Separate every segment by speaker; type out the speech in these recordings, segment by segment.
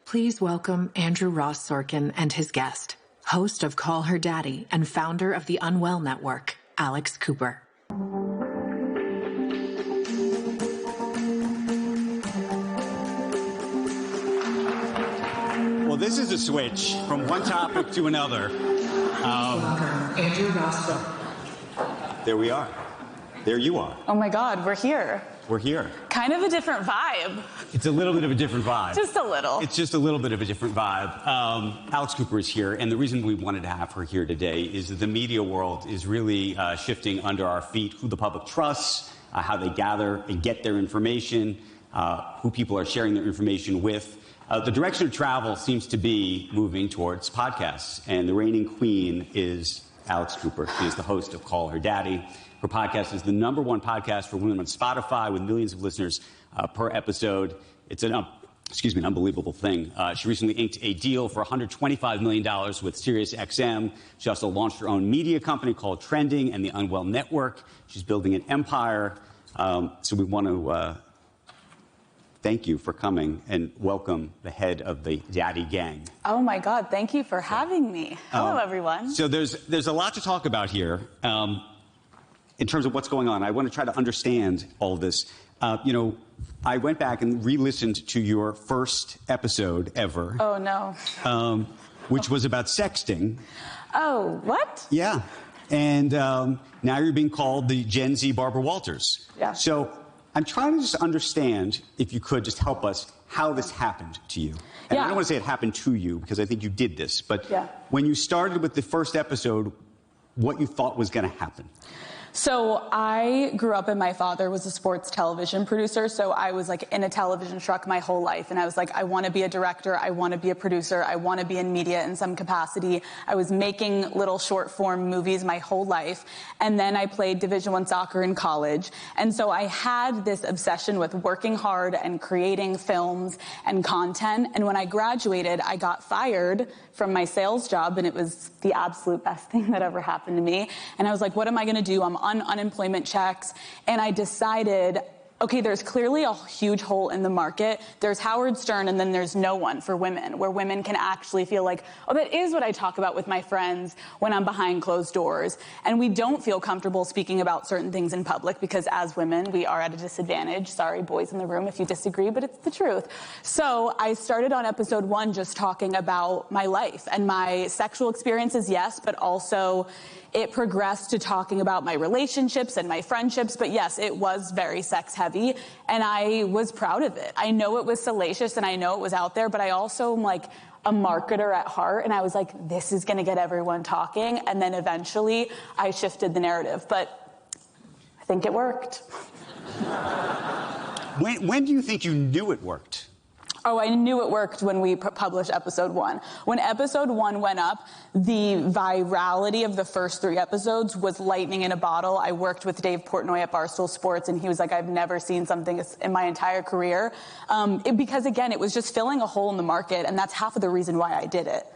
Speaker 1: Please welcome Andrew Ross Sorkin and his guest, host of Call Her Daddy and founder of the Unwell Network, Alex Cooper.
Speaker 2: Well, this is a switch from one topic to another.
Speaker 1: Welcome, Andrew Ross Sorkin.
Speaker 2: There we are. There you are.
Speaker 3: Oh my God, we're here.
Speaker 2: We're here.
Speaker 3: Kind of a different vibe.
Speaker 2: It's a little bit of a different vibe.
Speaker 3: Just a little.
Speaker 2: It's just a little bit of a different vibe. Alex Cooper is here, and the reason we wanted to have her here today is that the media world is really shifting under our feet, who the public trusts, how they gather and get their information, who people are sharing their information with. The direction of travel seems to be moving towards podcasts, and the reigning queen is Alex Cooper. She is the host of Call Her Daddy. Her podcast is the #1 podcast for women on Spotify with millions of listeners per episode. It's an unbelievable thing. She recently inked a deal for $125 million with SiriusXM. She also launched her own media company called Trending and the Unwell Network. She's building an empire. So we want to thank you for coming and welcome the head of the Daddy Gang.
Speaker 3: Oh my God, thank you for having me. Hello, everyone.
Speaker 2: So there's a lot to talk about here. In terms of what's going on, I want to try to understand all of this. I went back and re-listened to your first episode ever.
Speaker 3: Oh, no.
Speaker 2: Which was about sexting.
Speaker 3: Oh, what?
Speaker 2: Yeah. And now you're being called the Gen Z Barbara Walters.
Speaker 3: Yeah.
Speaker 2: So I'm trying to just understand, if you could just help us, how this happened to you. And I don't want to say it happened to you, because I think you did this. But when you started with the first episode, what you thought was going to happen.
Speaker 3: So I grew up and my father was a sports television producer. So I was like in a television truck my whole life. And I was like, I want to be a director. I want to be a producer. I want to be in media in some capacity. I was making little short form movies my whole life. And then I played Division I soccer in college. And so I had this obsession with working hard and creating films and content. And when I graduated, I got fired from my sales job, and it was the absolute best thing that ever happened to me. And I was like, what am I going to do? I'm on unemployment checks. And I decided, okay, there's clearly a huge hole in the market. There's Howard Stern, and then there's no one for women, where women can actually feel like, oh, that is what I talk about with my friends when I'm behind closed doors. And we don't feel comfortable speaking about certain things in public because as women, we are at a disadvantage. Sorry, boys in the room, if you disagree, but it's the truth. So I started on episode 1 just talking about my life and my sexual experiences, yes, but also it progressed to talking about my relationships and my friendships. But yes, it was very sex heavy, and I was proud of it. I know it was salacious and I know it was out there, but I also am like a marketer at heart, and I was like, this is going to get everyone talking. And then eventually I shifted the narrative, but I think it worked.
Speaker 2: When do you think you knew it worked?
Speaker 3: Oh, I knew it worked when we published episode 1. When episode 1 went up, the virality of the first 3 episodes was lightning in a bottle. I worked with Dave Portnoy at Barstool Sports, and he was like, I've never seen something in my entire career. Because, again, it was just filling a hole in the market, and that's half of the reason why I did it.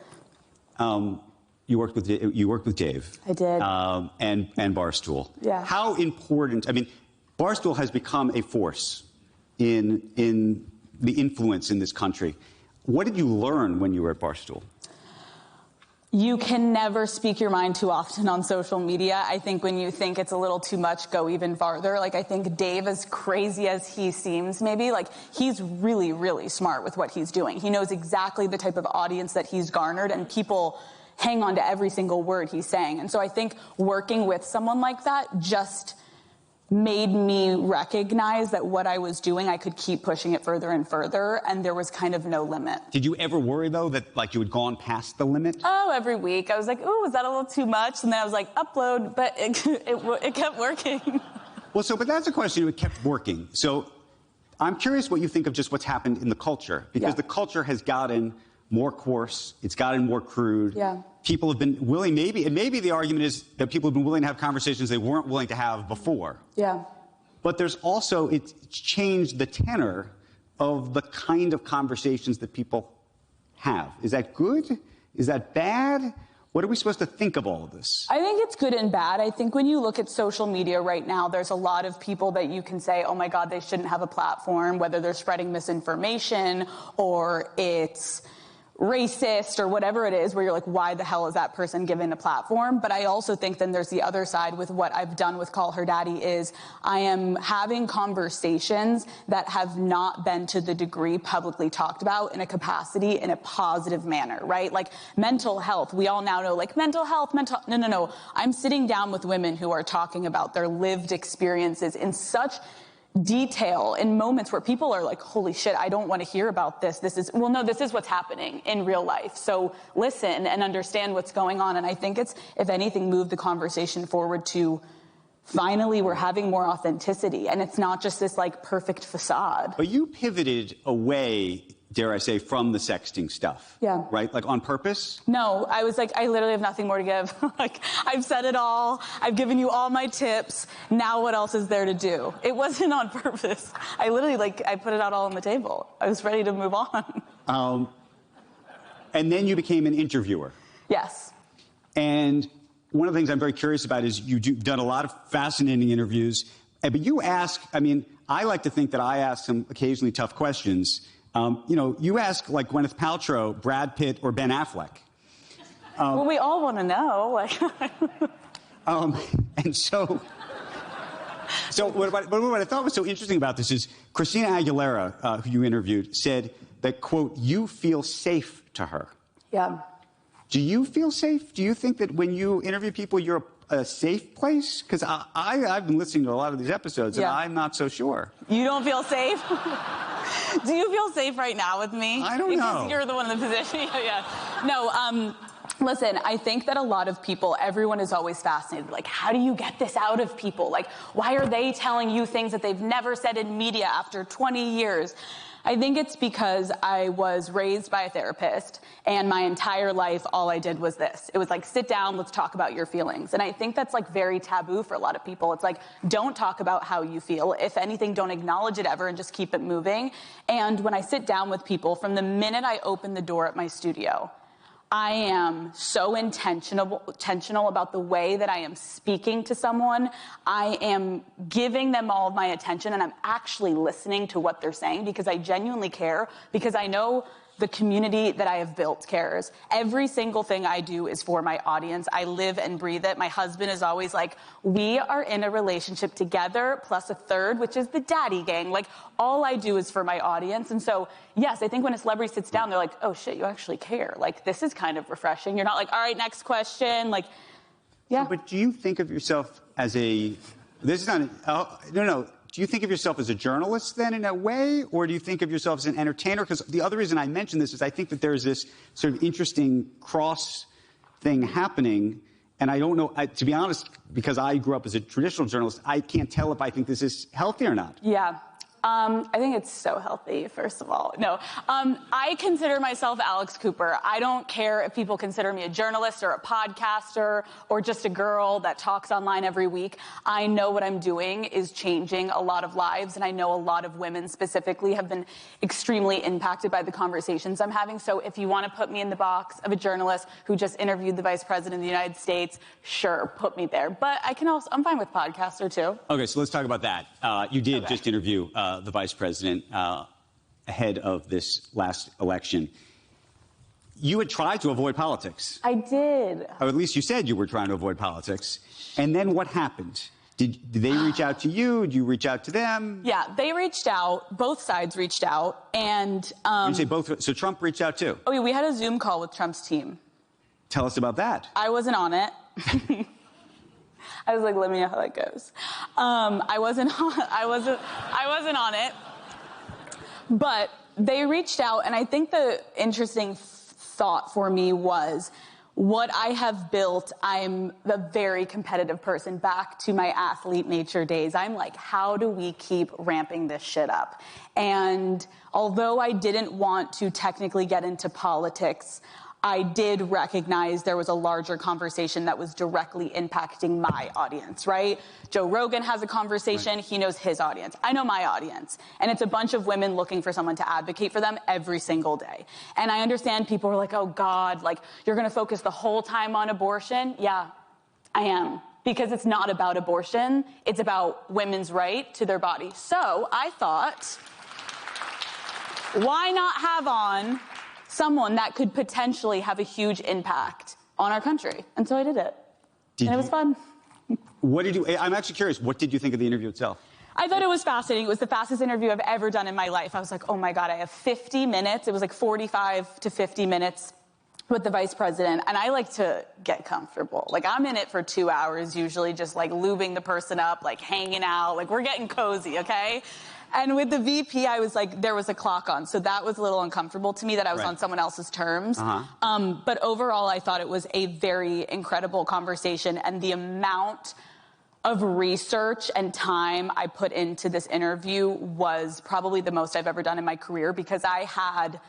Speaker 2: You worked with Dave.
Speaker 3: I did.
Speaker 2: And Barstool.
Speaker 3: Yeah.
Speaker 2: How important, I mean, Barstool has become a force in the influence in this country. What did you learn when you were at Barstool?
Speaker 3: You can never speak your mind too often on social media. I think when you think it's a little too much, go even farther. Like, I think Dave, as crazy as he seems, maybe, like, he's really, really smart with what he's doing. He knows exactly the type of audience that he's garnered, and people hang on to every single word he's saying. And so I think working with someone like that just made me recognize that what I was doing, I could keep pushing it further and further, and there was kind of no limit.
Speaker 2: Did you ever worry, though, that, like, you had gone past the limit?
Speaker 3: Oh, every week. I was like, ooh, is that a little too much? And then I was like, upload, but it kept working.
Speaker 2: Well, but that's a question that kept working. So I'm curious what you think of just what's happened in the culture, because the culture has gotten more coarse, it's gotten more crude.
Speaker 3: Yeah.
Speaker 2: People have been willing, maybe the argument is that people have been willing to have conversations they weren't willing to have before.
Speaker 3: Yeah.
Speaker 2: But there's also, it's changed the tenor of the kind of conversations that people have. Is that good? Is that bad? What are we supposed to think of all of this?
Speaker 3: I think it's good and bad. I think when you look at social media right now, there's a lot of people that you can say, oh my God, they shouldn't have a platform, whether they're spreading misinformation or it's racist or whatever it is, where you're like, why the hell is that person given a platform? But I also think then there's the other side with what I've done with Call Her Daddy is I am having conversations that have not been to the degree publicly talked about in a capacity in a positive manner, right? Like mental health. We all now know like mental health, no. I'm sitting down with women who are talking about their lived experiences in such detail in moments where people are like, holy shit, I don't want to hear about this. This is what's happening in real life. So listen and understand what's going on. And I think it's, if anything, moved the conversation forward to finally we're having more authenticity. And it's not just this like perfect facade.
Speaker 2: But you pivoted away, dare I say, from the sexting stuff.
Speaker 3: Yeah.
Speaker 2: Right? Like on purpose?
Speaker 3: No, I was like, I literally have nothing more to give. Like, I've said it all. I've given you all my tips. Now what else is there to do? It wasn't on purpose. I literally, I put it out all on the table. I was ready to move on.
Speaker 2: And then you became an interviewer.
Speaker 3: Yes.
Speaker 2: And one of the things I'm very curious about is you've done a lot of fascinating interviews. But you ask, I like to think that I ask some occasionally tough questions. You ask like Gwyneth Paltrow, Brad Pitt, or Ben Affleck.
Speaker 3: Well, we all want to know.
Speaker 2: And so what I thought was so interesting about this is Christina Aguilera, who you interviewed, said that, quote, you feel safe to her.
Speaker 3: Yeah.
Speaker 2: Do you feel safe? Do you think that when you interview people, you're a safe place? Because I've been listening to a lot of these episodes, and I'm not so sure.
Speaker 3: You don't feel safe? Do you feel safe right now with me?
Speaker 2: I don't know.
Speaker 3: Because you're the one in the position. Yeah. No, listen, I think that a lot of people, everyone is always fascinated. Like, how do you get this out of people? Like, why are they telling you things that they've never said in media after 20 years? I think it's because I was raised by a therapist, and my entire life, all I did was this. It was like, sit down, let's talk about your feelings. And I think that's like very taboo for a lot of people. It's like, don't talk about how you feel. If anything, don't acknowledge it ever and just keep it moving. And when I sit down with people, from the minute I open the door at my studio, I am so intentional about the way that I am speaking to someone. I am giving them all of my attention, and I'm actually listening to what they're saying because I genuinely care, because I know the community that I have built cares. Every single thing I do is for my audience. I live and breathe it. My husband is always like, we are in a relationship together, plus a third, which is the daddy gang. Like, all I do is for my audience. And so, yes, I think when a celebrity sits down, they're like, oh shit, you actually care. Like, this is kind of refreshing. You're not like, all right, next question. Like, yeah.
Speaker 2: But do you think of yourself as do you think of yourself as a journalist then in a way, or do you think of yourself as an entertainer? Because the other reason I mention this is I think that there's this sort of interesting cross thing happening. And I don't know, to be honest, because I grew up as a traditional journalist, I can't tell if I think this is healthy or not.
Speaker 3: Yeah. I think it's so healthy, first of all. No, I consider myself Alex Cooper. I don't care if people consider me a journalist or a podcaster or just a girl that talks online every week. I know what I'm doing is changing a lot of lives, and I know a lot of women specifically have been extremely impacted by the conversations I'm having. So if you want to put me in the box of a journalist who just interviewed the Vice President of the United States, sure, put me there. But I'm fine with podcaster too.
Speaker 2: Okay, so let's talk about that. You did just interview the vice president ahead of this last election. You had tried to avoid politics.
Speaker 3: I did.
Speaker 2: Or at least you said you were trying to avoid politics. And then what happened? Did they reach out to you? Did you reach out to them?
Speaker 3: Yeah, they reached out. Both sides reached out. And
Speaker 2: when you say both, so Trump reached out too?
Speaker 3: Oh, yeah, we had a Zoom call with Trump's team.
Speaker 2: Tell us about that.
Speaker 3: I wasn't on it. I was like, let me know how that goes. I wasn't on it. But they reached out, and I think the interesting thought for me was what I have built. I'm a very competitive person, back to my athlete nature days. I'm like, how do we keep ramping this shit up? And although I didn't want to technically get into politics, I did recognize there was a larger conversation that was directly impacting my audience, right? Joe Rogan has a conversation. Right. He knows his audience. I know my audience. And it's a bunch of women looking for someone to advocate for them every single day. And I understand people are like, oh, God, like, you're going to focus the whole time on abortion? Yeah, I am. Because it's not about abortion. It's about women's right to their body. So I thought, why not have on someone that could potentially have a huge impact on our country? And so I did it. And it was fun.
Speaker 2: I'm actually curious, what did you think of the interview itself?
Speaker 3: I thought it was fascinating. It was the fastest interview I've ever done in my life. I was like, oh my God, I have 50 minutes. It was like 45 to 50 minutes with the vice president. And I like to get comfortable. Like, I'm in it for 2 hours, usually just like lubing the person up, like hanging out, like we're getting cozy, okay? And with the VP, I was like, there was a clock on. So that was a little uncomfortable to me that I was on someone else's terms. But overall, I thought it was a very incredible conversation. And the amount of research and time I put into this interview was probably the most I've ever done in my career, because I had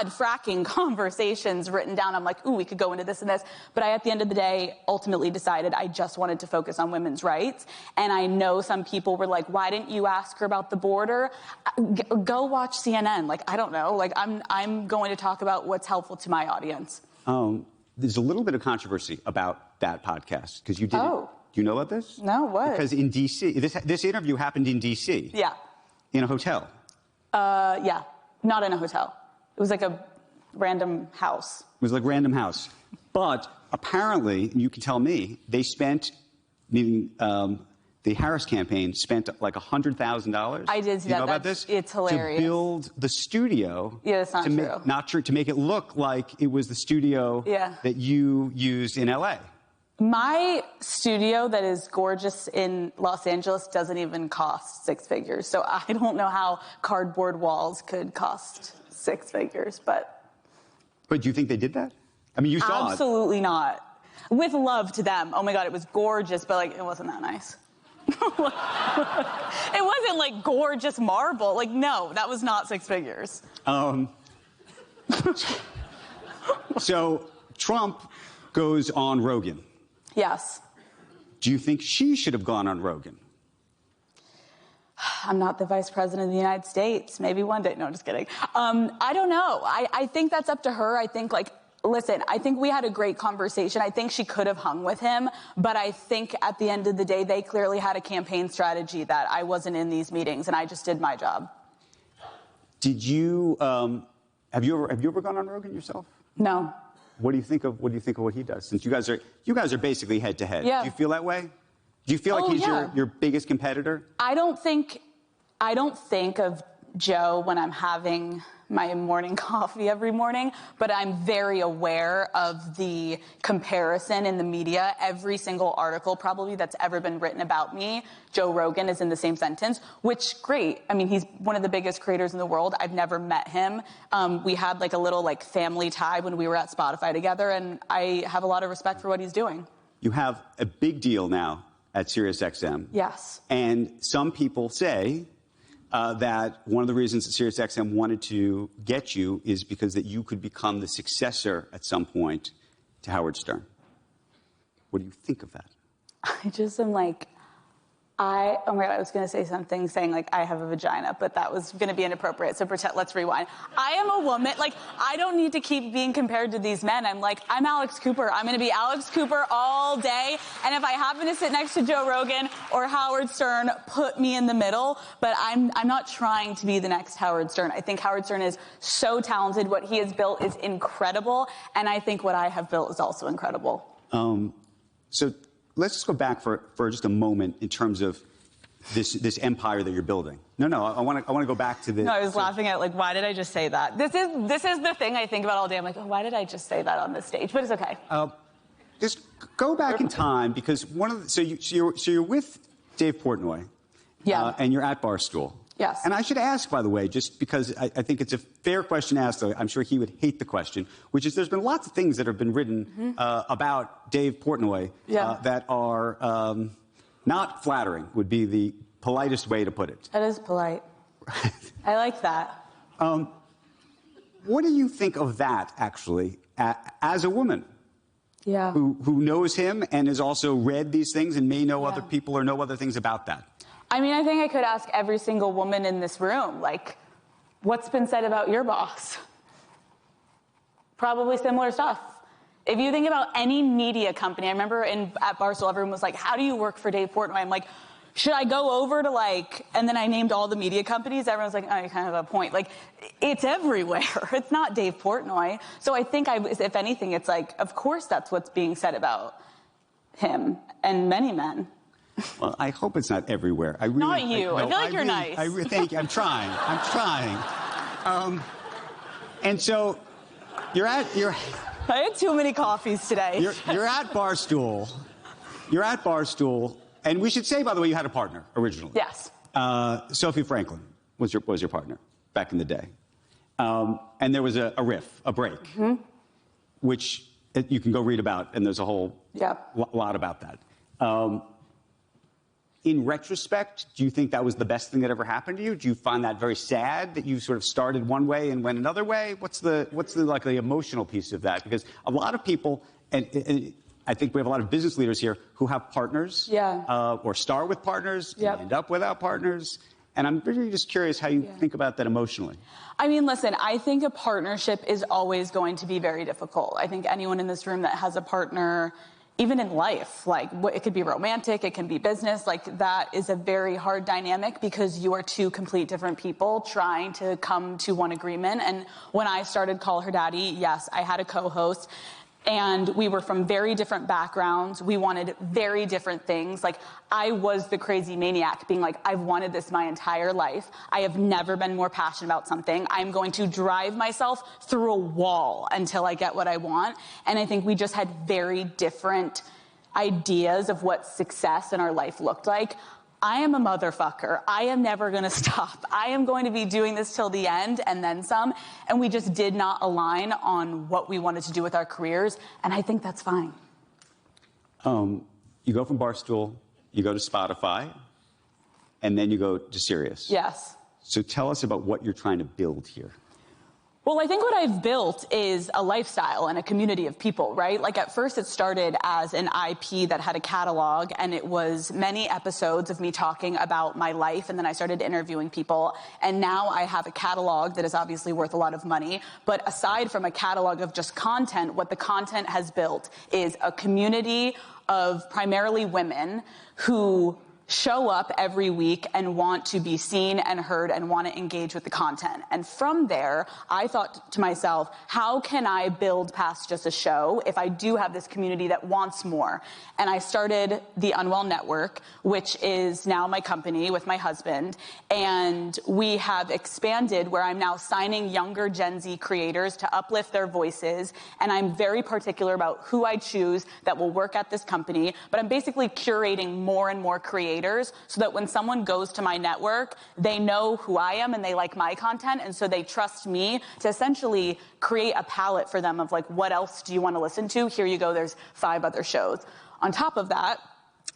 Speaker 3: fracking conversations written down. I'm like, ooh, we could go into this and this. But I, at the end of the day, ultimately decided I just wanted to focus on women's rights. And I know some people were like, why didn't you ask her about the border? Go watch CNN. Like, I don't know. Like, I'm going to talk about what's helpful to my audience.
Speaker 2: There's a little bit of controversy about that podcast, because you did it. Do you know about this?
Speaker 3: No, what?
Speaker 2: Because in D.C., this interview happened in D.C.
Speaker 3: Yeah.
Speaker 2: In a hotel.
Speaker 3: Yeah. Not in a hotel. It was like a random house.
Speaker 2: It was like random house. But apparently, you can tell me, they spent, meaning the Harris campaign spent like $100,000.
Speaker 3: I did see
Speaker 2: that.
Speaker 3: You know
Speaker 2: about this?
Speaker 3: It's hilarious.
Speaker 2: To build the studio.
Speaker 3: Yeah, that's not true.
Speaker 2: Not true. To make it look like it was the studio that you used in L.A.
Speaker 3: My studio that is gorgeous in Los Angeles doesn't even cost six figures. So I don't know how cardboard walls could cost six figures, but...
Speaker 2: But do you think they did that? I mean, you saw it.
Speaker 3: Absolutely not. With love to them. Oh my God, it was gorgeous, but like, it wasn't that nice. It wasn't like gorgeous marble. Like, no, that was not six figures.
Speaker 2: So Trump goes on Rogan.
Speaker 3: Yes.
Speaker 2: Do you think she should have gone on Rogan?
Speaker 3: I'm not the vice president of the United States. Maybe one day. No, just kidding. I don't know. I think that's up to her. I think, like, listen, I think we had a great conversation. I think she could have hung with him. But I think at the end of the day, they clearly had a campaign strategy that I wasn't in these meetings, and I just did my job.
Speaker 2: Did you, have you ever gone on Rogan yourself?
Speaker 3: No.
Speaker 2: What do you think of what he does? Since you guys are basically head to head.
Speaker 3: Yeah.
Speaker 2: Do you feel that way? Do you feel like he's your biggest competitor? I don't think
Speaker 3: of Joe when I'm having my morning coffee every morning, but I'm very aware of the comparison in the media. Every single article probably that's ever been written about me, Joe Rogan is in the same sentence, which, great. I mean, he's one of the biggest creators in the world. I've never met him. We had like a little like family tie when we were at Spotify together, and I have a lot of respect for what he's doing.
Speaker 2: You have a big deal now at SiriusXM.
Speaker 3: Yes.
Speaker 2: And some people say that one of the reasons that SiriusXM wanted to get you is because that you could become the successor at some point to Howard Stern. What do you think of that?
Speaker 3: I just am like, oh my God, I was going to say something saying like I have a vagina, but that was going to be inappropriate. So let's rewind. I am a woman. Like, I don't need to keep being compared to these men. I'm Alex Cooper. I'm going to be Alex Cooper all day. And if I happen to sit next to Joe Rogan or Howard Stern, put me in the middle. But I'm not trying to be the next Howard Stern. I think Howard Stern is so talented. What he has built is incredible. And I think what I have built is also incredible.
Speaker 2: So let's just go back for just a moment in terms of this empire that you're building. No, I want to go back to the...
Speaker 3: No, I was laughing at, like, why did I just say that? This is the thing I think about all day. I'm like, oh, why did I just say that on this stage? But it's okay.
Speaker 2: Just go back in time, because you're with Dave Portnoy.
Speaker 3: Yeah.
Speaker 2: And you're at Barstool.
Speaker 3: Yes.
Speaker 2: And I should ask, by the way, just because I think it's a fair question to ask, though I'm sure he would hate the question, which is there's been lots of things that have been written about Dave Portnoy that are not flattering, would be the politest way to put it.
Speaker 3: That is polite. I like that.
Speaker 2: What do you think of that, actually, as a woman who knows him and has also read these things and may know other people or know other things about that?
Speaker 3: I mean, I think I could ask every single woman in this room, like, what's been said about your boss? Probably similar stuff. If you think about any media company, I remember at Barstool, everyone was like, how do you work for Dave Portnoy? I'm like, should I go over to and then I named all the media companies. Everyone's like, oh, you kind of have a point. Like, it's everywhere. It's not Dave Portnoy. So I think, if anything, it's like, of course that's what's being said about him and many men.
Speaker 2: Well, I hope it's not everywhere.
Speaker 3: Not you. I feel like you're nice.
Speaker 2: Thank you. I'm trying. And so I
Speaker 3: had too many coffees today.
Speaker 2: You're at Barstool. And we should say, by the way, you had a partner originally.
Speaker 3: Yes.
Speaker 2: Sophie Franklin was your partner back in the day. And there was a break, which you can go read about, and there's a whole lot about that. In retrospect, do you think that was the best thing that ever happened to you? Do you find that very sad that you sort of started one way and went another way? What's the emotional piece of that? Because a lot of people, and I think we have a lot of business leaders here who have partners, or start with partners, and end up without partners. And I'm really just curious how you think about that emotionally.
Speaker 3: I mean, listen, I think a partnership is always going to be very difficult. I think anyone in this room that has a partner, even in life, like, it could be romantic, it can be business, like, that is a very hard dynamic because you are two complete different people trying to come to one agreement. And when I started Call Her Daddy, yes, I had a co-host. And we were from very different backgrounds. We wanted very different things. Like, I was the crazy maniac being like, I've wanted this my entire life. I have never been more passionate about something. I'm going to drive myself through a wall until I get what I want. And I think we just had very different ideas of what success in our life looked like. I am a motherfucker. I am never going to stop. I am going to be doing this till the end and then some. And we just did not align on what we wanted to do with our careers. And I think that's fine.
Speaker 2: You go from Barstool, you go to Spotify, and then you go to Sirius.
Speaker 3: Yes.
Speaker 2: So tell us about what you're trying to build here.
Speaker 3: Well, I think what I've built is a lifestyle and a community of people, right? Like, at first it started as an IP that had a catalog, and it was many episodes of me talking about my life, and then I started interviewing people. And now I have a catalog that is obviously worth a lot of money. But aside from a catalog of just content, what the content has built is a community of primarily women who show up every week and want to be seen and heard and want to engage with the content. And from there, I thought to myself, how can I build past just a show if I do have this community that wants more? And I started the Unwell Network, which is now my company with my husband. And we have expanded where I'm now signing younger Gen Z creators to uplift their voices. And I'm very particular about who I choose that will work at this company. But I'm basically curating more and more creators so that when someone goes to my network, they know who I am and they like my content. And so they trust me to essentially create a palette for them of, like, what else do you want to listen to? Here you go. There's 5 other shows. On top of that,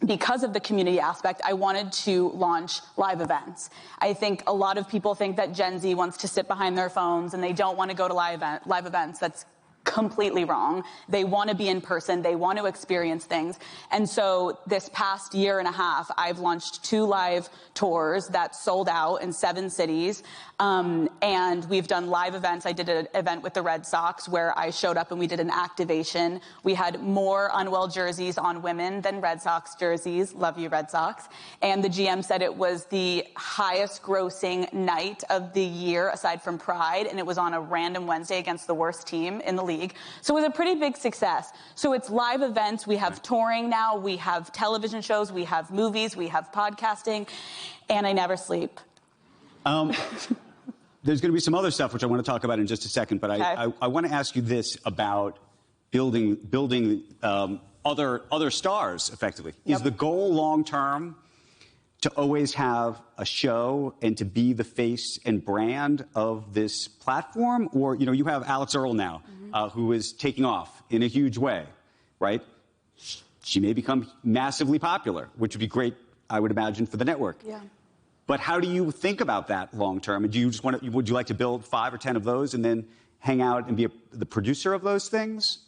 Speaker 3: because of the community aspect, I wanted to launch live events. I think a lot of people think that Gen Z wants to sit behind their phones and they don't want to go to live events. That's completely wrong. They want to be in person. They want to experience things. And so this past year and a half, I've launched 2 live tours that sold out in 7 cities. And we've done live events. I did an event with the Red Sox where I showed up and we did an activation. We had more Unwell jerseys on women than Red Sox jerseys. Love you, Red Sox. And the GM said it was the highest grossing night of the year aside from Pride. And it was on a random Wednesday against the worst team in the league. So it was a pretty big success. So it's live events. We have touring now. We have television shows. We have movies. We have podcasting. And I never sleep.
Speaker 2: There's going to be some other stuff which I want to talk about in just a second, but I want to ask you this about building other stars effectively.
Speaker 3: Yep.
Speaker 2: Is the goal long term to always have a show and to be the face and brand of this platform? Or, you have Alex Earl now, who is taking off in a huge way, right? She may become massively popular, which would be great, I would imagine, for the network.
Speaker 3: Yeah.
Speaker 2: But how do you think about that long term? And would you like to build 5 or 10 of those and then hang out and be the producer of those things?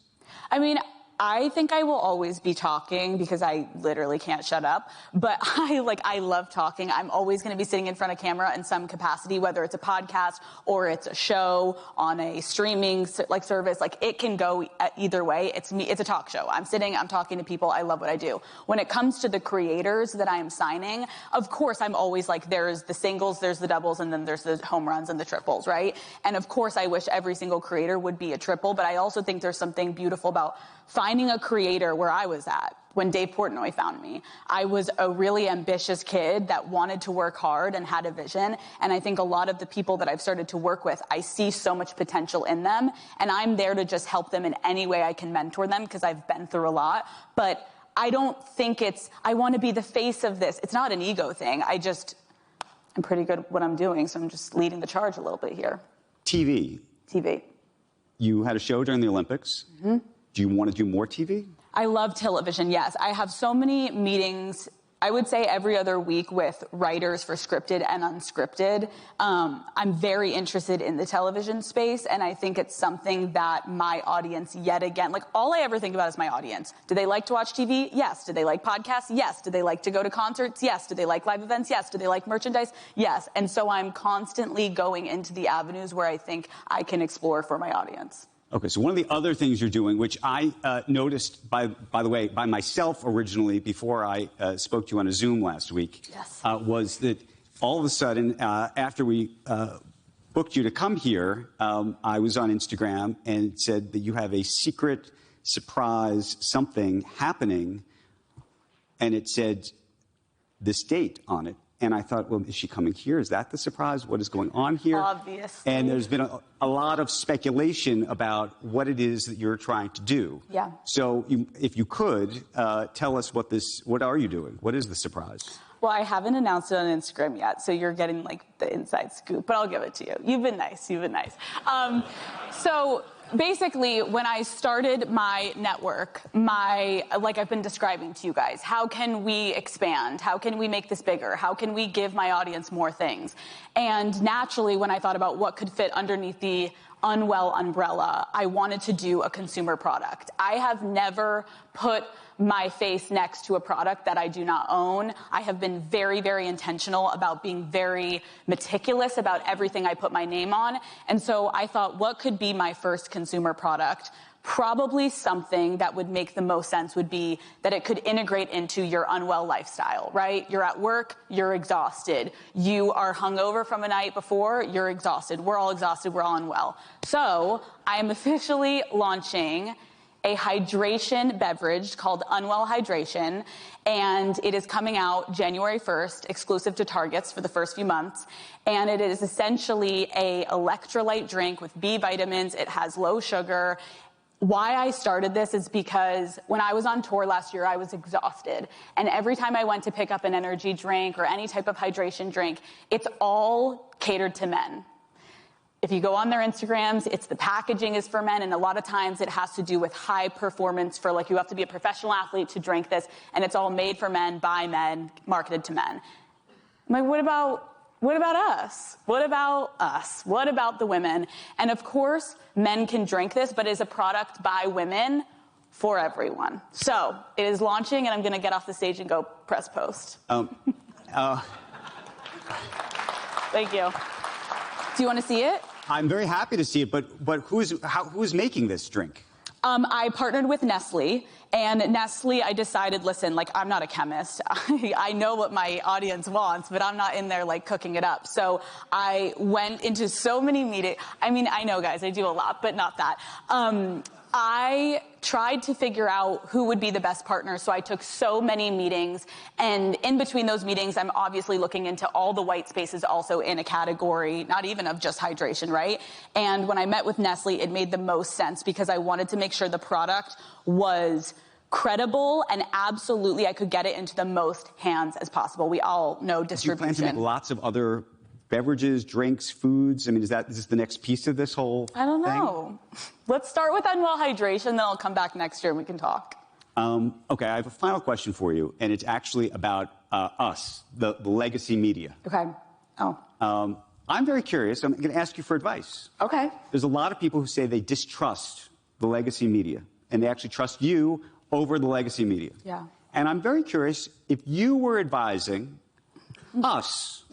Speaker 3: I mean, I think I will always be talking because I literally can't shut up. But I love talking. I'm always going to be sitting in front of camera in some capacity, whether it's a podcast or it's a show on a streaming service. Like, it can go either way. It's me. It's a talk show. I'm talking to people. I love what I do. When it comes to the creators that I am signing, of course, I'm always like, there's the singles, there's the doubles, and then there's the home runs and the triples, right? And of course, I wish every single creator would be a triple, but I also think there's something beautiful about finding a creator where I was at when Dave Portnoy found me. I was a really ambitious kid that wanted to work hard and had a vision. And I think a lot of the people that I've started to work with, I see so much potential in them. And I'm there to just help them in any way I can mentor them because I've been through a lot. But I don't think I want to be the face of this. It's not an ego thing. I'm pretty good at what I'm doing. So I'm just leading the charge a little bit here.
Speaker 2: TV. You had a show during the Olympics. Mm-hmm. Do you want to do more TV?
Speaker 3: I love television, yes. I have so many meetings, I would say every other week, with writers for scripted and unscripted. I'm very interested in the television space, and I think it's something that my audience, yet again, like, all I ever think about is my audience. Do they like to watch TV? Yes. Do they like podcasts? Yes. Do they like to go to concerts? Yes. Do they like live events? Yes. Do they like merchandise? Yes. And so I'm constantly going into the avenues where I think I can explore for my audience.
Speaker 2: Okay, so one of the other things you're doing, which I noticed, by the way, by myself originally before I spoke to you on a Zoom last week,
Speaker 3: yes.
Speaker 2: Was that all of a sudden, after we booked you to come here, I was on Instagram and it said that you have a secret surprise something happening, and it said this date on it. And I thought, well, is she coming here? Is that the surprise? What is going on here?
Speaker 3: Obviously.
Speaker 2: And there's been a lot of speculation about what it is that you're trying to do.
Speaker 3: Yeah.
Speaker 2: So if you could, tell us what are you doing? What is the surprise?
Speaker 3: Well, I haven't announced it on Instagram yet, so you're getting like the inside scoop, but I'll give it to you. You've been nice. So basically, when I started my network, like I've been describing to you guys, how can we expand? How can we make this bigger? How can we give my audience more things? And naturally, when I thought about what could fit underneath the Unwell umbrella, I wanted to do a consumer product. I have never put my face next to a product that I do not own. I have been very, very intentional about being very meticulous about everything I put my name on. And so I thought, what could be my first consumer product? Probably something that would make the most sense would be that it could integrate into your Unwell lifestyle, right? You're at work, you're exhausted. You are hungover from a night before, you're exhausted. We're all exhausted, we're all unwell. So I am officially launching a hydration beverage called Unwell Hydration, and it is coming out January 1st, exclusive to Targets for the first few months. And it is essentially a electrolyte drink with B vitamins. It has low sugar. Why I started this is because when I was on tour last year, I was exhausted. And every time I went to pick up an energy drink or any type of hydration drink, it's all catered to men. If you go on their Instagrams, it's the packaging is for men, and a lot of times it has to do with high performance for, like, you have to be a professional athlete to drink this, and it's all made for men, by men, marketed to men. I'm like, what about us? What about us? What about the women? And of course, men can drink this, but it's a product by women for everyone. So it is launching, and I'm going to get off the stage and go press post. Thank you. Do you want to see it?
Speaker 2: I'm very happy to see it, but who's making this drink?
Speaker 3: I partnered with Nestle, and Nestle, I decided, listen, like, I'm not a chemist. I know what my audience wants, but I'm not in there, like, cooking it up. So I went into so many meetings. I mean, I know, guys, I do a lot, but not that. I tried to figure out who would be the best partner, so I took so many meetings, and in between those meetings, I'm obviously looking into all the white spaces also in a category, not even of just hydration, right? And when I met with Nestle, it made the most sense because I wanted to make sure the product was credible and absolutely I could get it into the most hands as possible. We all know distribution.
Speaker 2: Do you plan to make lots of other beverages, drinks, foods? I mean, is this the next piece of this whole thing?
Speaker 3: I don't know. Let's start with Unwell Hydration, then I'll come back next year and we can talk.
Speaker 2: Okay, I have a final question for you, and it's actually about us, the legacy media.
Speaker 3: Okay. Oh.
Speaker 2: I'm very curious. I'm going to ask you for advice.
Speaker 3: Okay.
Speaker 2: There's a lot of people who say they distrust the legacy media, and they actually trust you over the legacy media.
Speaker 3: Yeah.
Speaker 2: And I'm very curious, if you were advising us,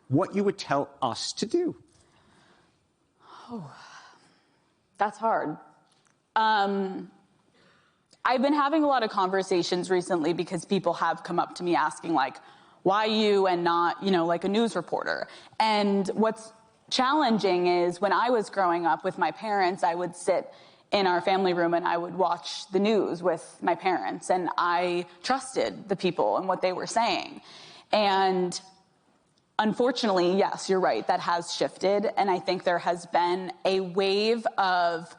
Speaker 2: what you would tell us to do.
Speaker 3: Oh, that's hard. I've been having a lot of conversations recently because people have come up to me asking, like, why you and not, like a news reporter? And what's challenging is when I was growing up with my parents, I would sit in our family room and I would watch the news with my parents, and I trusted the people and what they were saying. And unfortunately, yes, you're right, that has shifted, and I think there has been a wave of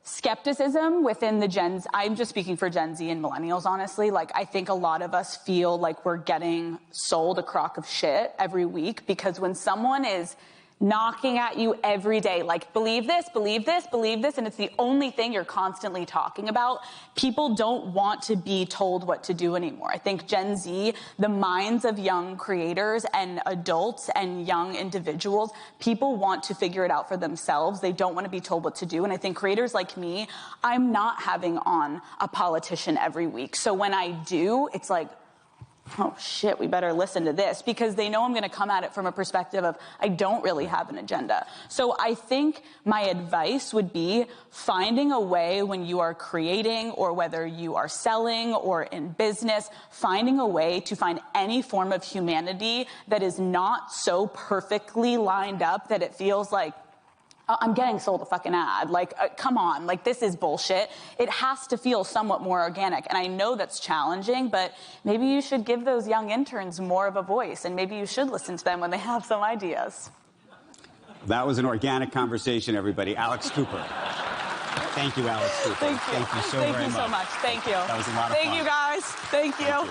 Speaker 3: skepticism within the Gen Z. I'm just speaking for Gen Z and millennials, honestly. Like, I think a lot of us feel like we're getting sold a crock of shit every week, because when someone is knocking at you every day, like, believe this, believe this, believe this, and it's the only thing you're constantly talking about, people don't want to be told what to do anymore. I think Gen Z, the minds of young creators and adults and young individuals, people want to figure it out for themselves. They don't want to be told what to do. And I think creators like me, I'm not having on a politician every week. So when I do, it's like, oh shit, we better listen to this, because they know I'm going to come at it from a perspective of I don't really have an agenda. So I think my advice would be finding a way when you are creating, or whether you are selling or in business, finding a way to find any form of humanity that is not so perfectly lined up that it feels like I'm getting sold a fucking ad. Like, come on, like, this is bullshit. It has to feel somewhat more organic. And I know that's challenging, but maybe you should give those young interns more of a voice, and maybe you should listen to them when they have some ideas.
Speaker 2: That was an organic conversation, everybody. Alex Cooper. Thank you, Alex Cooper.
Speaker 3: Thank you.
Speaker 2: Thank you so
Speaker 3: very much.
Speaker 2: Thank you so much.
Speaker 3: Thank you.
Speaker 2: That was a lot of fun.
Speaker 3: Thank you, guys. Thank you.